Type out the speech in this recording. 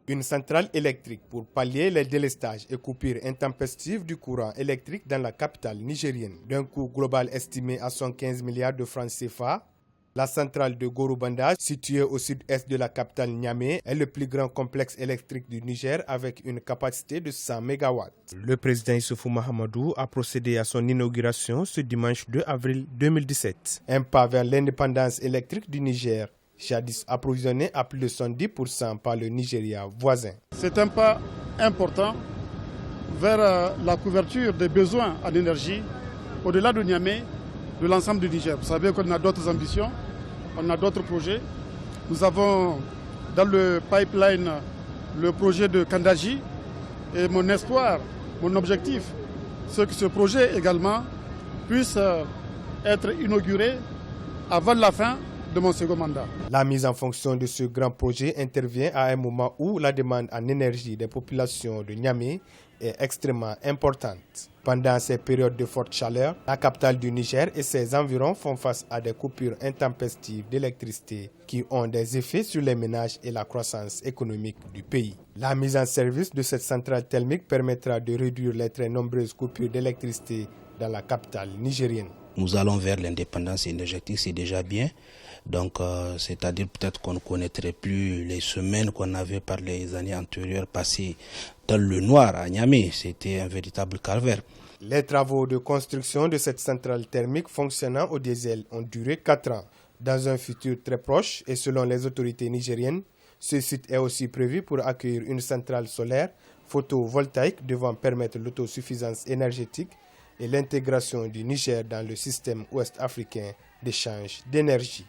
Une centrale électrique pour pallier les délestages et coupures intempestives du courant électrique dans la capitale nigérienne. D'un coût global estimé à 115 milliards de francs CFA, la centrale de Gorubanda, située au sud-est de la capitale Niamey, est le plus grand complexe électrique du Niger avec une capacité de 100 MW. Le président Issoufou Mahamadou a procédé à son inauguration ce dimanche 2 avril 2017. Un pas vers l'indépendance électrique du Niger, jadis approvisionné à plus de 70% par le Nigeria voisin. C'est un pas important vers la couverture des besoins en énergie au-delà de Niamey, de l'ensemble du Niger. Vous savez qu'on a d'autres ambitions, on a d'autres projets. Nous avons dans le pipeline le projet de Kandaji et mon espoir, mon objectif, c'est que ce projet également puisse être inauguré avant la fin de mon second mandat. La mise en fonction de ce grand projet intervient à un moment où la demande en énergie des populations de Niamey est extrêmement importante. Pendant ces périodes de forte chaleur, la capitale du Niger et ses environs font face à des coupures intempestives d'électricité qui ont des effets sur les ménages et la croissance économique du pays. La mise en service de cette centrale thermique permettra de réduire les très nombreuses coupures d'électricité dans la capitale nigérienne. Nous allons vers l'indépendance énergétique, c'est déjà bien. Donc, c'est-à-dire peut-être qu'on ne connaîtrait plus les semaines qu'on avait par les années antérieures passées dans le noir à Niamey. C'était un véritable calvaire. Les travaux de construction de cette centrale thermique fonctionnant au diesel ont duré 4 ans. Dans un futur très proche et selon les autorités nigériennes, ce site est aussi prévu pour accueillir une centrale solaire photovoltaïque devant permettre l'autosuffisance énergétique et l'intégration du Niger dans le système ouest-africain d'échange d'énergie.